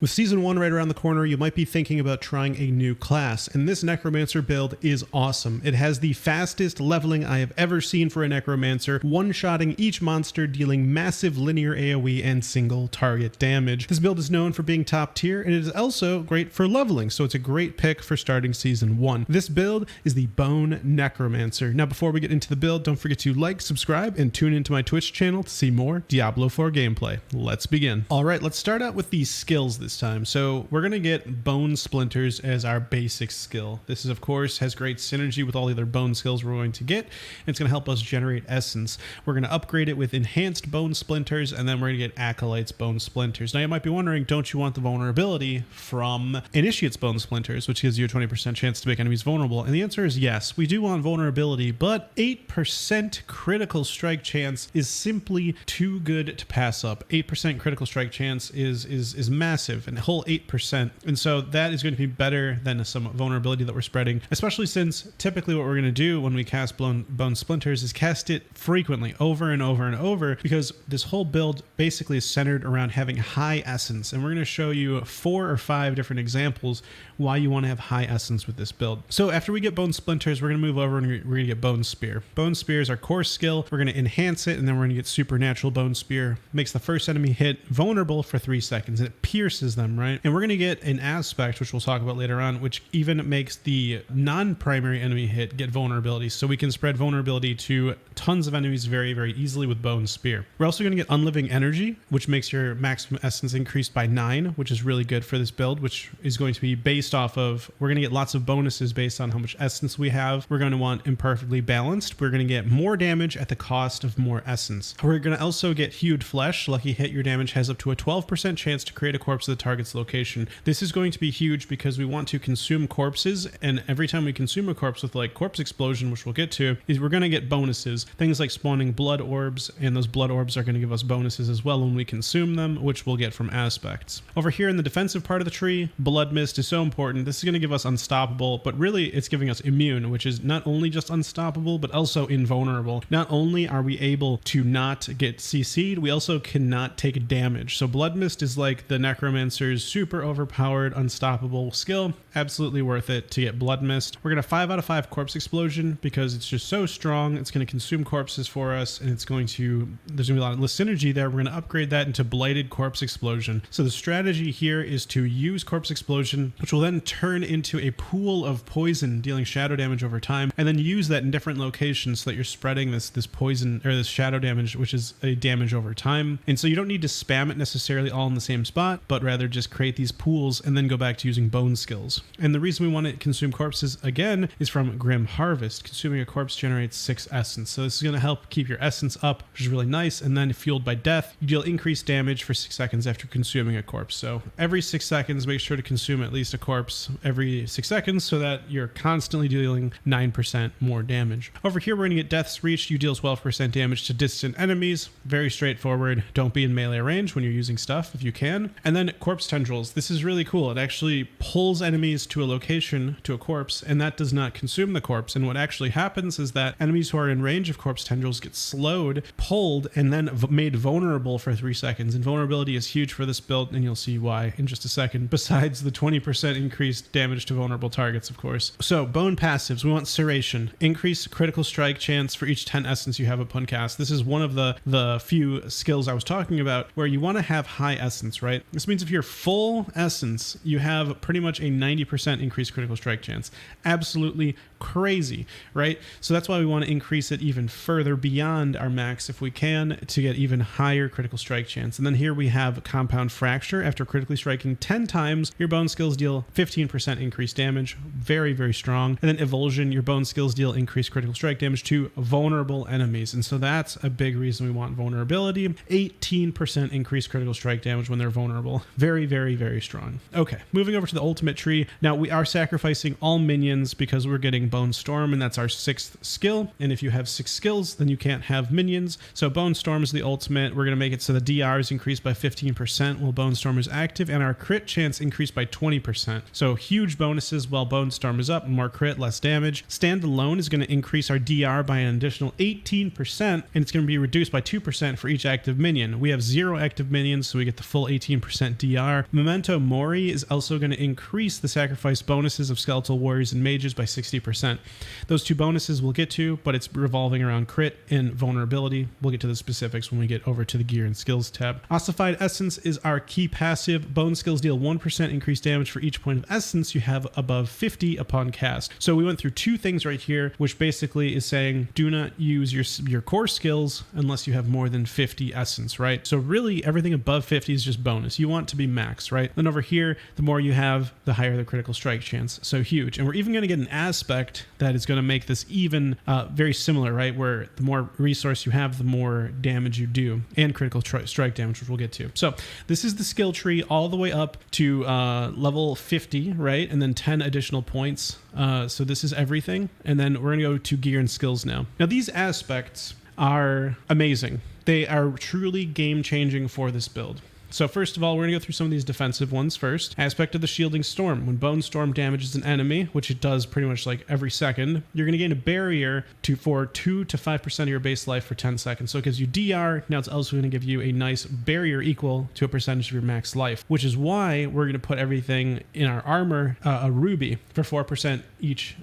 With Season 1 right around the corner, you might be thinking about trying a new class, and this Necromancer build is awesome. It has the fastest leveling I have ever seen for a Necromancer, one-shotting each monster, dealing massive linear AoE and single target damage. This build is known for being top tier, and it is also great for leveling, so it's a great pick for starting Season 1. This build is the Bone Necromancer. Now, before we get into the build, don't forget to like, subscribe, and tune into my Twitch channel to see more Diablo 4 gameplay. Let's begin. All right, let's start out with these skills this time. So we're going to get Bone Splinters as our basic skill. This is, of course, has great synergy with all the other bone skills we're going to get, and it's going to help us generate essence. We're going to upgrade it with Enhanced Bone Splinters, and then we're going to get Acolyte's Bone Splinters. Now you might be wondering, don't you want the vulnerability from Initiate's Bone Splinters, which gives you a 20% chance to make enemies vulnerable? And the answer is yes, we do want vulnerability, but 8% critical strike chance is simply too good to pass up. 8% critical strike chance is massive, and a whole 8%, and so that is going to be better than some vulnerability that we're spreading, especially since typically what we're going to do when we cast Bone Splinters is cast it frequently over and over and over, because this whole build basically is centered around having high essence, and we're going to show you 4 or 5 different examples why you want to have high essence with this build. So after we get Bone Splinters, we're going to move over and we're going to get Bone Spear. Bone Spear is our core skill. We're going to enhance it, and then we're going to get Supernatural Bone Spear. Makes the first enemy hit vulnerable for 3 seconds, and it pierces them, right? And we're going to get an aspect, which we'll talk about later on, which even makes the non-primary enemy hit get vulnerability. So we can spread vulnerability to tons of enemies very, very easily with Bone Spear. We're also going to get Unliving Energy, which makes your maximum essence increased by 9, which is really good for this build, which is going to be based off of, we're going to get lots of bonuses based on how much essence we have. We're going to want Imperfectly Balanced. We're going to get more damage at the cost of more essence. We're going to also get Hewed Flesh. Lucky hit, your damage has up to a 12% chance to create a corpse at the target's location. This is going to be huge because we want to consume corpses, and every time we consume a corpse with like Corpse Explosion, which we'll get to, is we're going to get bonuses. Things like spawning blood orbs, and those blood orbs are going to give us bonuses as well when we consume them, which we'll get from aspects. Over here in the defensive part of the tree, Blood Mist is so important. This is going to give us Unstoppable, but really it's giving us Immune, which is not only just unstoppable, but also invulnerable. Not only are we able to not get CC'd, we also cannot take damage. So Blood Mist is like the Necromancer's super overpowered, unstoppable skill. Absolutely worth it to get Blood Mist. We're going to 5 out of 5 Corpse Explosion because it's just so strong. It's going to consume corpses for us, and it's going to, there's going to be a lot of synergy there. We're going to upgrade that into Blighted Corpse Explosion. So the strategy here is to use Corpse Explosion, which will then turn into a pool of poison, dealing shadow damage over time, and then use that in different locations so that you're spreading this poison or this shadow damage, which is a damage over time. And so you don't need to spam it necessarily all in the same spot, but rather just create these pools and then go back to using bone skills. And the reason we want to consume corpses again is from Grim Harvest. Consuming a corpse generates 6 essence. So this is going to help keep your essence up, which is really nice. And then fueled by death, you deal increased damage for 6 seconds after consuming a corpse. So every 6 seconds, make sure to consume at least a corpse every 6 seconds so that you're constantly dealing 9% more damage. Over here, we're going to get Death's Reach. You deal 12% damage to distant enemies. Very straightforward. Don't be in melee range when you're using stuff if you can. And then Corpse Tendrils. This is really cool. It actually pulls enemies to a location, to a corpse, and that does not consume the corpse. And what actually happens is that enemies who are in range of Corpse Tendrils get slowed, pulled, and then made vulnerable for 3 seconds. And vulnerability is huge for this build, and you'll see why in just a second, besides the 20% increased damage to vulnerable targets, of course. So bone passives, we want Serration. Increase critical strike chance for each 10 essence you have upon cast. This is one of the few skills I was talking about where you want to have high essence, right? This means if you're full essence, you have pretty much a 90% increased critical strike chance. Absolutely crazy, right? So that's why we want to increase it even further beyond our max if we can to get even higher critical strike chance. And then here we have Compound Fracture. After critically striking 10 times, your bone skills deal 15% increased damage. Very, very strong. And then Evulsion, your bone skills deal increased critical strike damage to vulnerable enemies. And so that's a big reason we want vulnerability. 18% increased critical strike damage when they're vulnerable. Very, very, very strong. Okay, moving over to the ultimate tree. Now we are sacrificing all minions because we're getting Bone Storm, and that's our 6th skill. And if you have 6 skills, then you can't have minions. So Bone Storm is the ultimate. We're going to make it so the DR is increased by 15% while Bone Storm is active, and our crit chance increased by 20%. So huge bonuses while Bone Storm is up, more crit, less damage. Standalone is going to increase our DR by an additional 18%, and it's going to be reduced by 2% for each active minion. We have 0 active minions, so we get the full 18% DR. Memento Mori is also going to increase the sacrifice bonuses of skeletal warriors and mages by 60%. Those 2 bonuses we'll get to, but it's revolving around crit and vulnerability. We'll get to the specifics when we get over to the gear and skills tab. Ossified Essence is our key passive. Bone skills deal 1% increased damage for each point of essence you have above 50 upon cast. So we went through 2 things right here, which basically is saying do not use your core skills unless you have more than 50 essence, right? So really everything above 50 is just bonus. You want to be max, right? Then over here, the more you have, the higher the critical strike chance. So huge. And we're even going to get an aspect that is going to make this even very similar, right? Where the more resource you have, the more damage you do, and critical strike damage, which we'll get to. So this is the skill tree all the way up to level 50, right? And then 10 additional points. So this is everything. And then we're going to go to gear and skills now. Now these aspects are amazing. They are truly game changing for this build. So first of all, we're going to go through some of these defensive ones first. Aspect of the Shielding Storm. When Bone Storm damages an enemy, which it does pretty much like every second, you're going to gain a barrier for 2 to 5% of your base life for 10 seconds. So it gives you DR. Now it's also going to give you a nice barrier equal to a percentage of your max life, which is why we're going to put everything in our armor, a ruby, for 4% each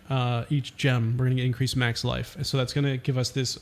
gem. We're going to increase max life. So that's going to give us this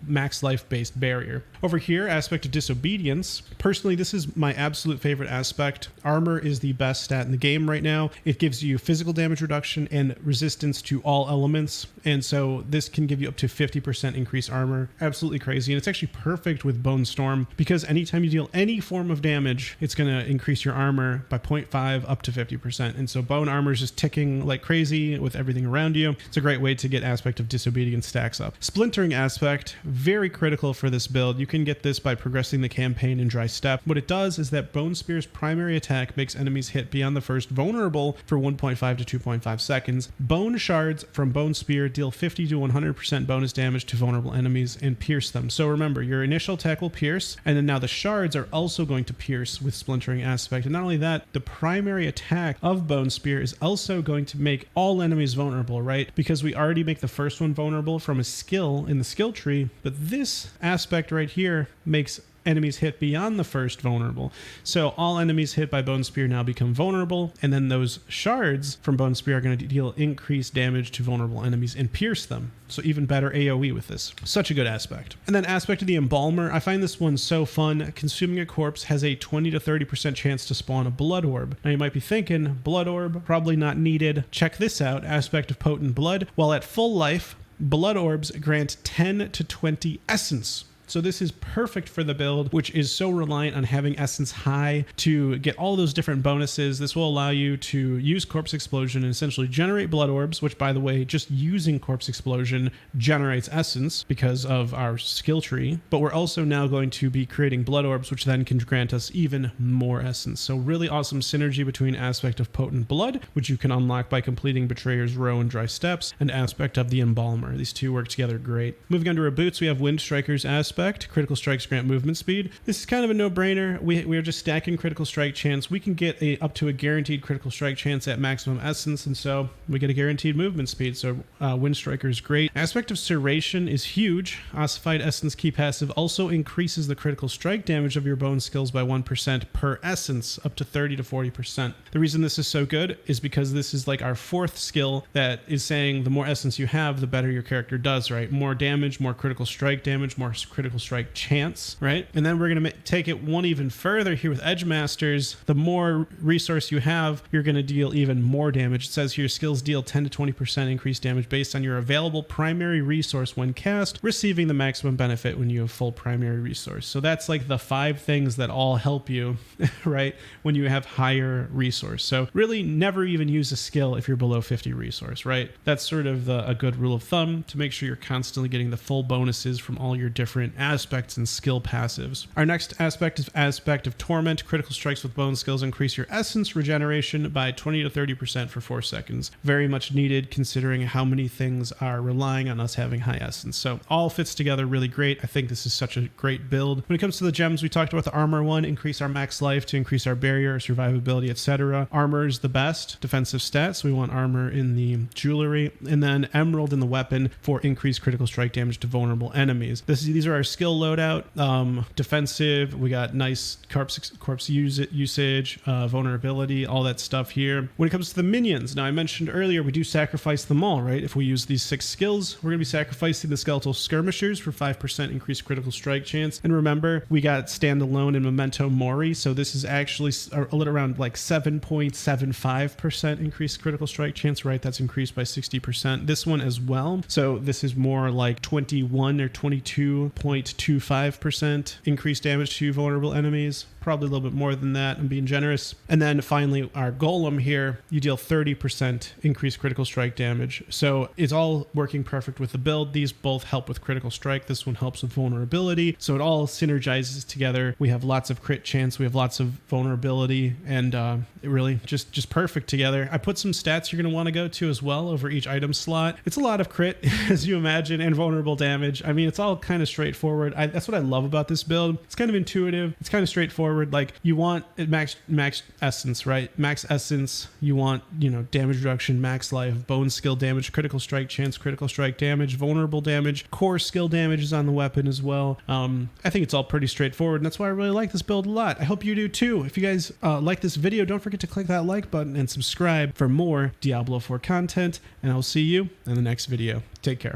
max life based barrier. Over here, Aspect of Disobedience. Personally, this is my absolute favorite aspect. Armor is the best stat in the game right now. It gives you physical damage reduction and resistance to all elements. And so this can give you up to 50% increased armor. Absolutely crazy. And it's actually perfect with Bone Storm because anytime you deal any form of damage, it's going to increase your armor by 0.5 up to 50%. And so bone armor is just ticking like crazy with everything around you. It's a great way to get Aspect of Disobedience stacks up. Splintering Aspect, very critical for this build. You can get this by progressing the campaign in Dry Step. What it does is that Bone Spear's primary attack makes enemies hit beyond the first vulnerable for 1.5 to 2.5 seconds. Bone Shards from Bone Spear deal 50 to 100% bonus damage to vulnerable enemies and pierce them. So remember, your initial attack will pierce, and then now the shards are also going to pierce with Splintering Aspect. And not only that, the primary attack of Bone Spear is also going to make all enemies vulnerable, right? Because we already make the first one vulnerable from a skill in the skill tree, but this aspect right here makes enemies hit beyond the first vulnerable. So all enemies hit by Bone Spear now become vulnerable, and then those shards from Bone Spear are going to deal increased damage to vulnerable enemies and pierce them. So even better AoE with this. Such a good aspect. And then Aspect of the Embalmer. I find this one so fun. Consuming a corpse has a 20 to 30% chance to spawn a Blood Orb. Now you might be thinking, Blood Orb, probably not needed. Check this out. Aspect of Potent Blood. While at full life, Blood Orbs grant 10 to 20 essence. So this is perfect for the build, which is so reliant on having essence high to get all those different bonuses. This will allow you to use Corpse Explosion and essentially generate blood orbs, which by the way, just using Corpse Explosion generates essence because of our skill tree. But we're also now going to be creating blood orbs, which then can grant us even more essence. So really awesome synergy between Aspect of Potent Blood, which you can unlock by completing Betrayer's Row and Dry Steps, and Aspect of the Embalmer. These two work together great. Moving on to our boots, we have Wind Striker's Aspect. Critical strikes grant movement speed. This is kind of a no-brainer. We are just stacking critical strike chance. We can get up to a guaranteed critical strike chance at maximum essence, and so we get a guaranteed movement speed. So Wind Striker is great. Aspect of Serration is huge. Ossified Essence key passive also increases the critical strike damage of your bone skills by 1% per essence, up to 30 to 40%. The reason this is so good is because this is like our 4th skill that is saying the more essence you have, the better your character does, right? More damage, more critical strike damage, more critical strike chance, right? And then we're going to take it one even further here with Edge Masters. The more resource you have, you're going to deal even more damage. It says here skills deal 10 to 20% increased damage based on your available primary resource when cast, receiving the maximum benefit when you have full primary resource. So that's like the 5 things that all help you, right? When you have higher resource. So really never even use a skill if you're below 50 resource, right? That's sort of a good rule of thumb to make sure you're constantly getting the full bonuses from all your different different aspects and skill passives. Our next aspect is Aspect of Torment. Critical strikes with bone skills increase your essence regeneration by 20 to 30% for 4 seconds. Very much needed considering how many things are relying on us having high essence. So all fits together really great. I think this is such a great build. When it comes to the gems, we talked about the armor one, increase our max life to increase our barrier, survivability, etc. Armor is the best defensive stats. We want armor in the jewelry, and then emerald in the weapon for increased critical strike damage to vulnerable enemies. These are our skill loadout. Defensive, we got nice corpse usage, vulnerability, all that stuff here. When it comes to the minions, now I mentioned earlier we do sacrifice them all, right? If we use these 6 skills, we're going to be sacrificing the skeletal skirmishers for 5% increased critical strike chance. And remember, we got standalone and memento mori, so this is actually a little around like 7.75% increased critical strike chance, right? That's increased by 60%. This one as well. So this is more like 21 or 22.25% increased damage to vulnerable enemies. Probably a little bit more than that. I'm being generous. And then finally, our golem here, you deal 30% increased critical strike damage. So it's all working perfect with the build. These both help with critical strike. This one helps with vulnerability. So it all synergizes together. We have lots of crit chance. We have lots of vulnerability, and it really just perfect together. I put some stats you're going to want to go to as well over each item slot. It's a lot of crit, as you imagine, and vulnerable damage. I mean, it's all kind of straightforward. That's what I love about this build. It's kind of intuitive. It's kind of straightforward. Like, you want max essence, right? Max essence. You want, damage reduction, max life, bone skill damage, critical strike chance, critical strike damage, vulnerable damage, core skill damage is on the weapon as well. I think it's all pretty straightforward, and that's why I really like this build a lot. I hope you do too. If you guys like this video, don't forget to click that like button and subscribe for more Diablo 4 content, and I'll see you in the next video. Take care.